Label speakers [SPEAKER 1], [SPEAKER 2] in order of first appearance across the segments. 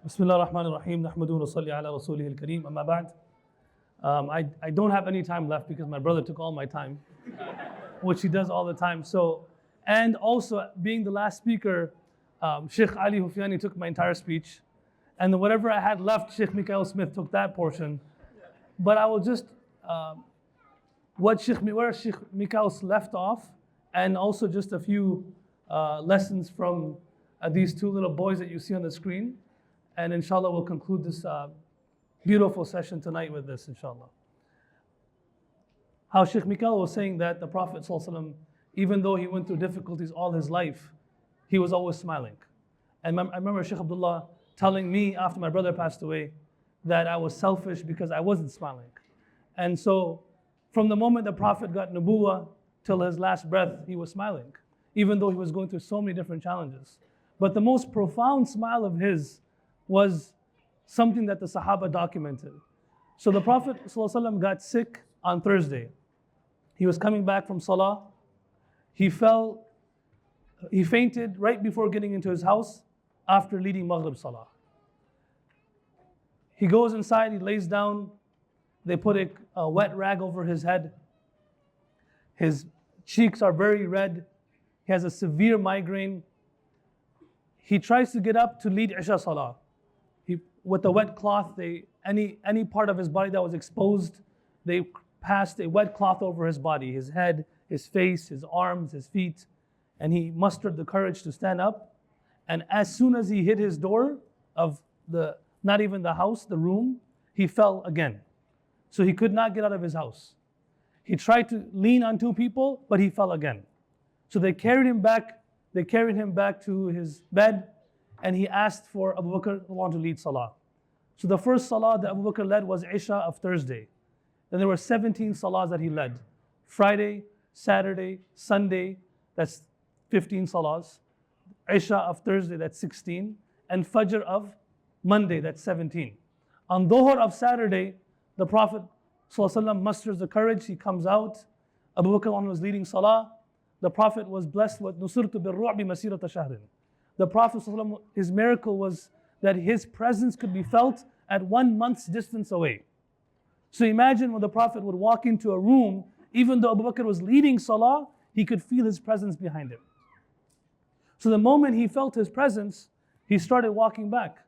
[SPEAKER 1] Bismillah ar-Rahman ar-Rahim. Nahmadu wa salli ala rasulih al-Kareem. Amma ba'd. I don't have any time left because my brother took all my time, which he does all the time. And also being the last speaker, Sheikh Ali Hufiani took my entire speech. And then whatever I had left, Sheikh Mikael Smith took that portion. But I will just, where Sheikh Mikael left off, and also just a few lessons from these two little boys that you see on the screen. And inshallah, we'll conclude this beautiful session tonight with this, inshallah. How Sheikh Mikael was saying that the Prophet ﷺ, even though he went through difficulties all his life, he was always smiling. And I remember Sheikh Abdullah telling me after my brother passed away that I was selfish because I wasn't smiling. And so from the moment the Prophet got nubuwah till his last breath, he was smiling, even though he was going through so many different challenges. But the most profound smile of his was something that the Sahaba documented. So the Prophet ﷺ got sick on Thursday. He was coming back from Salah. He fainted right before getting into his house after leading Maghrib Salah. He goes inside, he lays down, they put a wet rag over his head. His cheeks are very red. He has a severe migraine. He tries to get up to lead Isha Salah. With the wet cloth, any part of his body that was exposed, they passed a wet cloth over his body, his head, his face, his arms, his feet, and he mustered the courage to stand up. And as soon as he hit his door of not even the house, the room, he fell again. So he could not get out of his house. He tried to lean on two people, but he fell again. So they carried him back to his bed, and he asked for Abu Bakr to lead Salah. So the first Salah that Abu Bakr led was Isha of Thursday. Then there were 17 Salahs that he led. Friday, Saturday, Sunday, that's 15 Salahs. Isha of Thursday, that's 16. And Fajr of Monday, that's 17. On Dhuhr of Saturday, the Prophet ﷺ musters the courage, he comes out. Abu Bakr was leading Salah. The Prophet was blessed with نُصِرْتُ بِالرُّعْبِ مَسِيرَةَ شَهْرٍ. The Prophet ﷺ, his miracle was that his presence could be felt at 1 month's distance away. So imagine when the Prophet would walk into a room, even though Abu Bakr was leading Salah, he could feel his presence behind him. So the moment he felt his presence, he started walking back.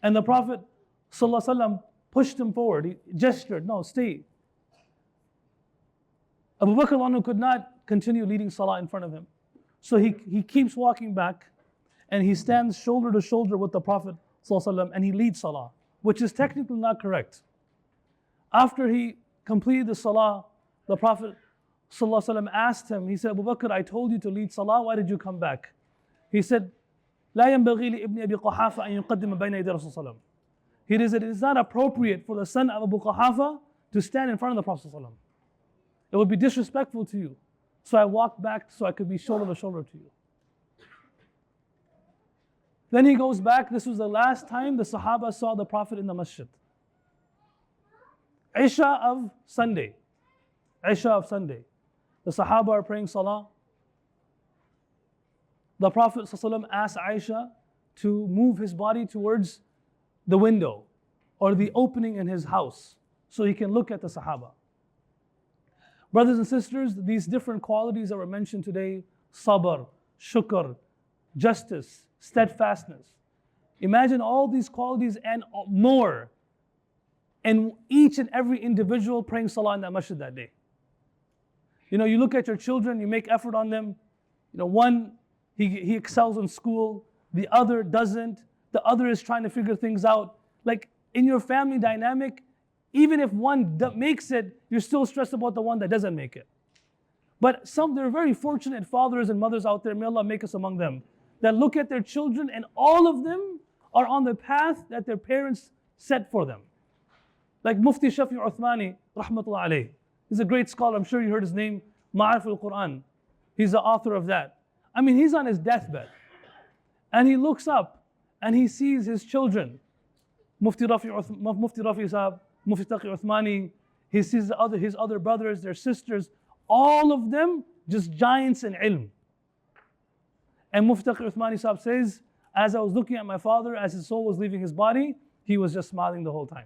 [SPEAKER 1] And the Prophet ﷺ pushed him forward. He gestured, no, stay. Abu Bakr could not continue leading Salah in front of him. So he keeps walking back, and he stands shoulder to shoulder with the Prophet ﷺ, and he leads Salah, which is technically not correct. After he completed the Salah, the Prophet ﷺ asked him, he said, Abu Bakr, I told you to lead Salah, why did you come back? He said, لا ينبغي لابن أبي قحافة أن يقدم بين يدي رسول الله. It is not appropriate for the son of Abu Quhafa to stand in front of the Prophet ﷺ. It would be disrespectful to you. So I walked back so I could be shoulder to shoulder to you. Then he goes back. This was the last time the Sahaba saw the Prophet in the masjid. Isha of Sunday. The Sahaba are praying Salah. The Prophet ﷺ asked Aisha to move his body towards the window or the opening in his house so he can look at the Sahaba. Brothers and sisters, these different qualities that were mentioned today, sabr, shukr, justice, steadfastness. Imagine all these qualities and more in each and every individual praying Salah in that masjid that day. You look at your children, you make effort on them. One, he excels in school, the other doesn't, the other is trying to figure things out. Like in your family dynamic, even if one makes it, you're still stressed about the one that doesn't make it. But there are very fortunate fathers and mothers out there, may Allah make us among them, that look at their children and all of them are on the path that their parents set for them. Like Mufti Uthmani, rahmatullah alayh. He's a great scholar, I'm sure you heard his name, Ma'arif al-Quran. He's the author of that. He's on his deathbed. And he looks up and he sees his children. Mufti Rafi Sahab, Mufti Taqi Uthmani, he sees his other brothers, their sisters, all of them just giants in ilm. And Mufti Taqi Uthmani Sahab says, as I was looking at my father, as his soul was leaving his body, he was just smiling the whole time.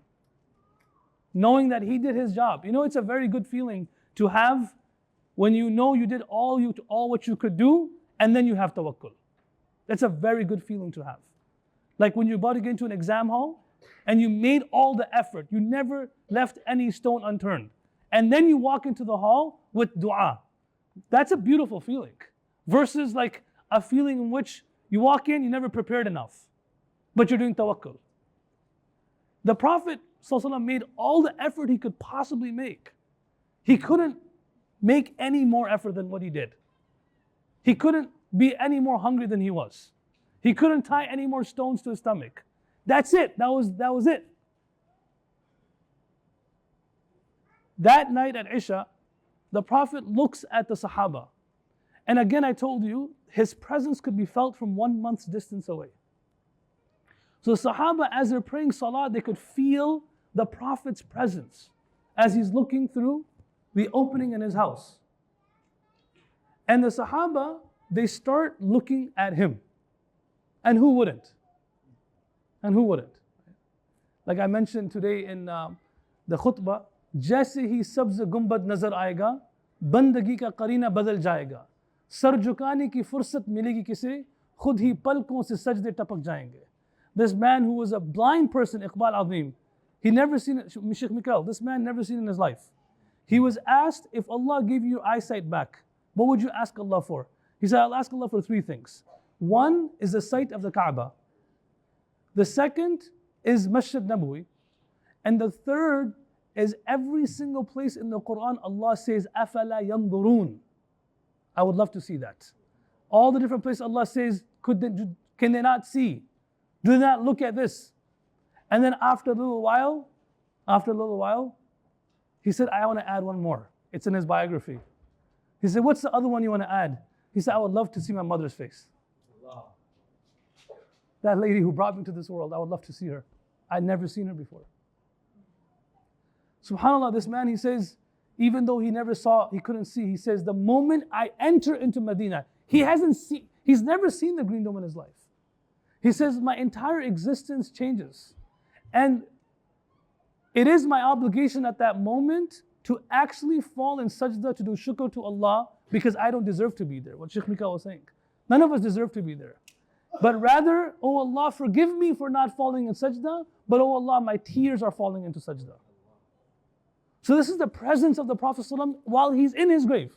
[SPEAKER 1] Knowing that he did his job. It's a very good feeling to have when you know you did all what you could do, and then you have tawakkul. That's a very good feeling to have. Like when you're about to get into an exam hall, and you made all the effort, you never left any stone unturned. And then you walk into the hall with dua. That's a beautiful feeling. Versus like a feeling in which you walk in, you never prepared enough, but you're doing tawakkul. The Prophet ﷺ made all the effort he could possibly make. He couldn't make any more effort than what he did. He couldn't be any more hungry than he was. He couldn't tie any more stones to his stomach. That's it. That was it. That night at Isha, the Prophet looks at the Sahaba. And again, I told you, his presence could be felt from 1 month's distance away. So the Sahaba, as they're praying Salah, they could feel the Prophet's presence as he's looking through the opening in his house. And the Sahaba, they start looking at him. And who wouldn't? And who wouldn't? Like I mentioned today in the khutbah, जैसे ही सब्ज़ गुंबद नजर आएगा, बंदगी का करीना बदल जाएगा, sir झुकाने की फुर्सत मिलेगी किसे, खुद ही पलकों से सजदे टपक जाएंगे. This man who was a blind person, Iqbal Azim, he never seen Sheikh Mikhail, this man never seen in his life. He was asked, if Allah gave you your eyesight back, what would you ask Allah for? He said, I'll ask Allah for 3 things. One is the sight of the Kaaba. The second is Masjid Nabawi. And the third is every single place in the Quran Allah says, أَفَلَا يَنظُرُونَ. I would love to see that. All the different places Allah says, can they not see? Do they not look at this? And then after a little while, he said, I want to add one more. It's in his biography. He said, what's the other one you want to add? He said, I would love to see my mother's face. Wow. That lady who brought me to this world, I would love to see her. I'd never seen her before. SubhanAllah, this man, he says, even though he couldn't see, he says, the moment I enter into Medina, he's never seen the Green Dome in his life. He says, my entire existence changes. And it is my obligation at that moment to actually fall in sajda to do shukr to Allah because I don't deserve to be there. What Sheikh Mikhail was saying. None of us deserve to be there. But rather, oh Allah, forgive me for not falling in sajda, but oh Allah, my tears are falling into sajda. So this is the presence of the Prophet ﷺ while he's in his grave.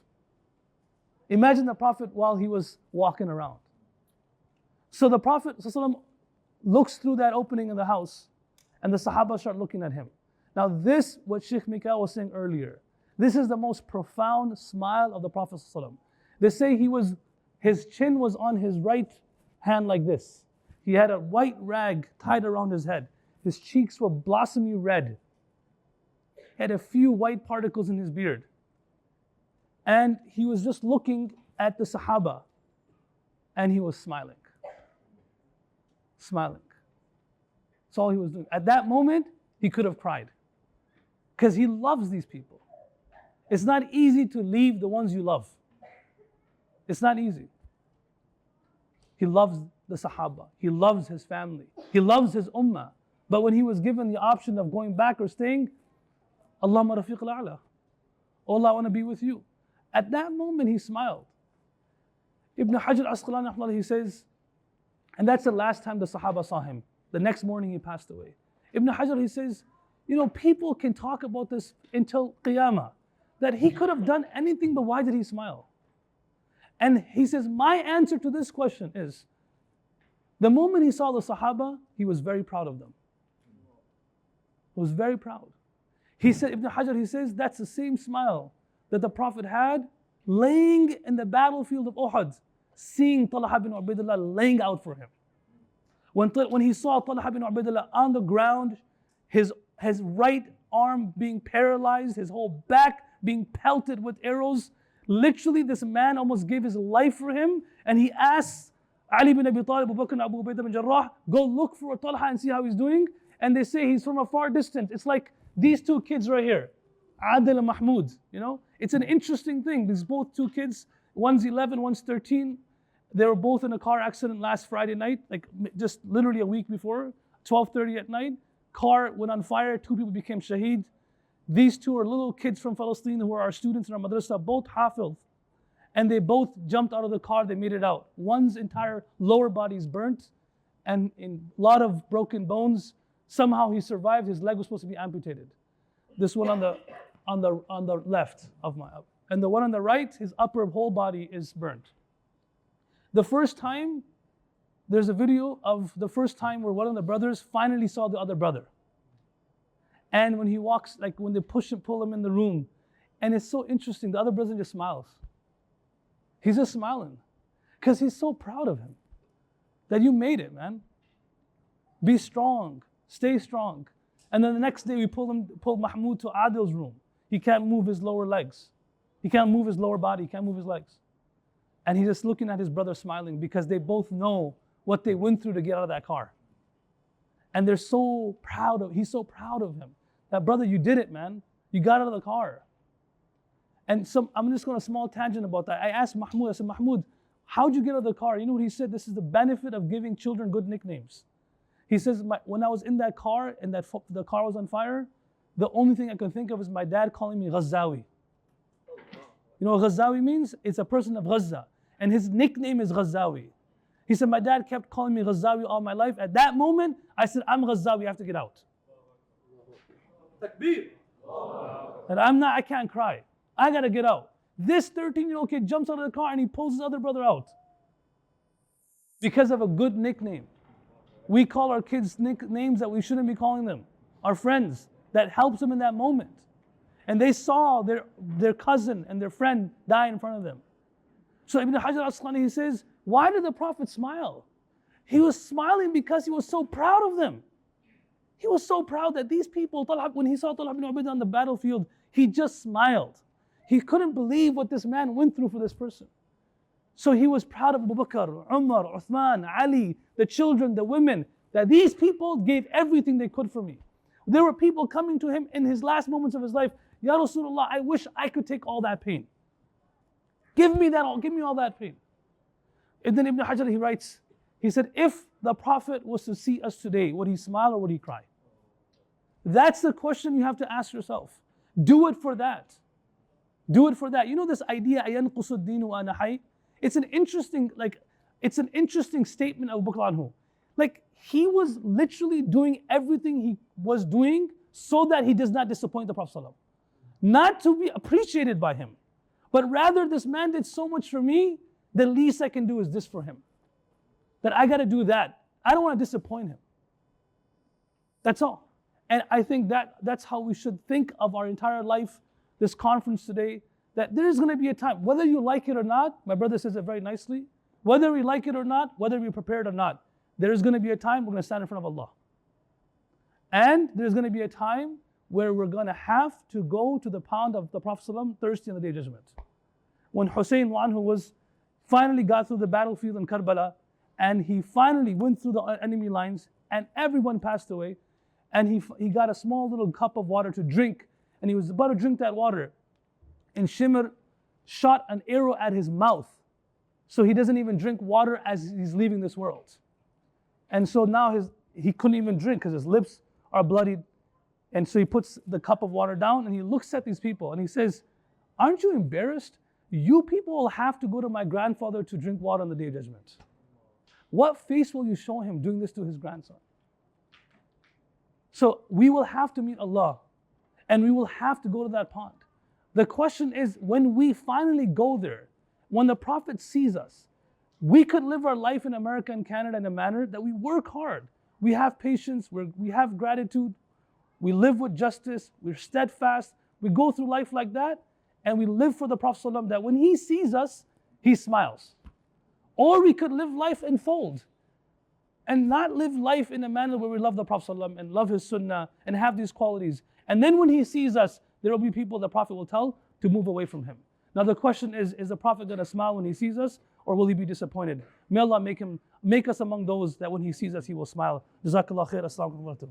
[SPEAKER 1] Imagine the Prophet while he was walking around. So the Prophet ﷺ looks through that opening in the house and the Sahaba start looking at him. Now this, what Sheikh Mikhail was saying earlier, this is the most profound smile of the Prophet ﷺ. They say his chin was on his right hand like this. He had a white rag tied around his head. His cheeks were blossomy red. He had a few white particles in his beard. And he was just looking at the Sahaba and he was smiling. Smiling. That's all he was doing. At that moment, he could have cried because he loves these people. It's not easy to leave the ones you love. It's not easy. He loves the Sahaba. He loves his family. He loves his ummah. But when he was given the option of going back or staying, Allahumma rafiq al-a'la. Oh Allah, I want to be with you. At that moment, he smiled. Ibn Hajar Asqalani, he says, and that's the last time the Sahaba saw him. The next morning, he passed away. Ibn Hajar, he says, people can talk about this until Qiyamah, that he could have done anything, but why did he smile? And he says, my answer to this question is, the moment he saw the Sahaba, he was very proud of them. He was very proud. He said, Ibn Hajar, he says, that's the same smile that the Prophet had laying in the battlefield of Uhud, seeing Talha bin Ubaidullah laying out for him. When he saw Talha bin Ubaidullah on the ground, his right arm being paralyzed, his whole back being pelted with arrows, literally this man almost gave his life for him, and he asked Ali bin Abi Talib, Abu Bakr and Abu Ubaidah bin Jarrah, go look for Talha and see how he's doing. And they say he's from a far distance. It's like these 2 kids right here, Adil and Mahmoud. It's an interesting thing. These both 2 kids, one's 11, one's 13. They were both in a car accident last Friday night, like just literally a week before, 12:30 at night. Car went on fire, 2 people became shaheed. These 2 are little kids from Palestine who are our students in our madrasa, both hafiz. And they both jumped out of the car, they made it out. One's entire lower body is burnt and in a lot of broken bones. Somehow he survived, his leg was supposed to be amputated. This one on the left of my, and the one on the right, his upper whole body is burnt. The first time, there's a video of the first time where one of the brothers finally saw the other brother. And when he walks, like when they pull him in the room, and it's so interesting, the other brother just smiles. He's just smiling because he's so proud of him that you made it, man. Be strong, stay strong. And then the next day we pull Mahmoud to Adil's room. He can't move his lower legs. He can't move his lower body, he can't move his legs. And he's just looking at his brother smiling because they both know what they went through to get out of that car. And they're so proud of, he's so proud of him. That brother, you did it, man. You got out of the car. And I'm just going a small tangent about that. I asked Mahmoud, I said, Mahmoud, how'd you get out of the car? You know what he said? This is the benefit of giving children good nicknames. He says, when I was in that car and the car was on fire, the only thing I could think of is my dad calling me Ghazawi. You know what Ghazawi means? It's a person of Gaza. And his nickname is Ghazawi. He said, my dad kept calling me Ghazawi all my life. At that moment, I said, I'm Ghazawi, I have to get out. Takbir. And I can't cry. I gotta get out. This 13-year-old kid jumps out of the car and he pulls his other brother out. Because of a good nickname. We call our kids names that we shouldn't be calling them. Our friends, that helps them in that moment. And they saw their cousin and their friend die in front of them. So Ibn Hajar al-Asqalani, he says, why did the Prophet smile? He was smiling because he was so proud of them. He was so proud that these people, when he saw Talha ibn Ubayd on the battlefield, he just smiled. He couldn't believe what this man went through for this person. So he was proud of Abu Bakr, Umar, Uthman, Ali, the children, the women, that these people gave everything they could for me. There were people coming to him in his last moments of his life, Ya Rasulullah, I wish I could take all that pain. Give me all that pain. And then Ibn Hajar, he writes, he said, if the Prophet was to see us today, would he smile or would he cry? That's the question you have to ask yourself. Do it for that. Do it for that. You know this idea, أَيَنْقُصُ الدِّينُ وَأَنَا حَيٍّ? It's an interesting statement of Abu Bakr anhu. Like, he was literally doing everything he was doing so that he does not disappoint the Prophet ﷺ. Not to be appreciated by him, but rather this man did so much for me, the least I can do is this for him. That I got to do that. I don't want to disappoint him. That's all. And I think that's how we should think of our entire life, this conference today, that there is going to be a time, whether you like it or not, my brother says it very nicely, whether we like it or not, whether we're prepared or not, there is going to be a time we're going to stand in front of Allah. And there's going to be a time where we're going to have to go to the pound of the Prophet ﷺ thirsty on the Day of Judgment. When Hussein anhu finally got through the battlefield in Karbala, and he finally went through the enemy lines, and everyone passed away, and he got a small little cup of water to drink, and he was about to drink that water, and Shimr shot an arrow at his mouth, so he doesn't even drink water as he's leaving this world. And so now he couldn't even drink because his lips are bloodied. And so he puts the cup of water down and he looks at these people and he says, aren't you embarrassed? You people will have to go to my grandfather to drink water on the Day of Judgment. What face will you show him doing this to his grandson? So we will have to meet Allah and we will have to go to that pond. The question is, when we finally go there, when the Prophet sees us, we could live our life in America and Canada in a manner that we work hard. We have patience, we have gratitude, we live with justice, we're steadfast, we go through life like that, and we live for the Prophet ﷺ, that when he sees us, he smiles. Or we could live life in fold and not live life in a manner where we love the Prophet ﷺ and love his sunnah and have these qualities. And then when he sees us, there will be people the Prophet will tell to move away from him. Now the question is the Prophet going to smile when he sees us, or will he be disappointed? May Allah make us among those that when he sees us, he will smile. Jazakallah khair. Assalamu alaikum.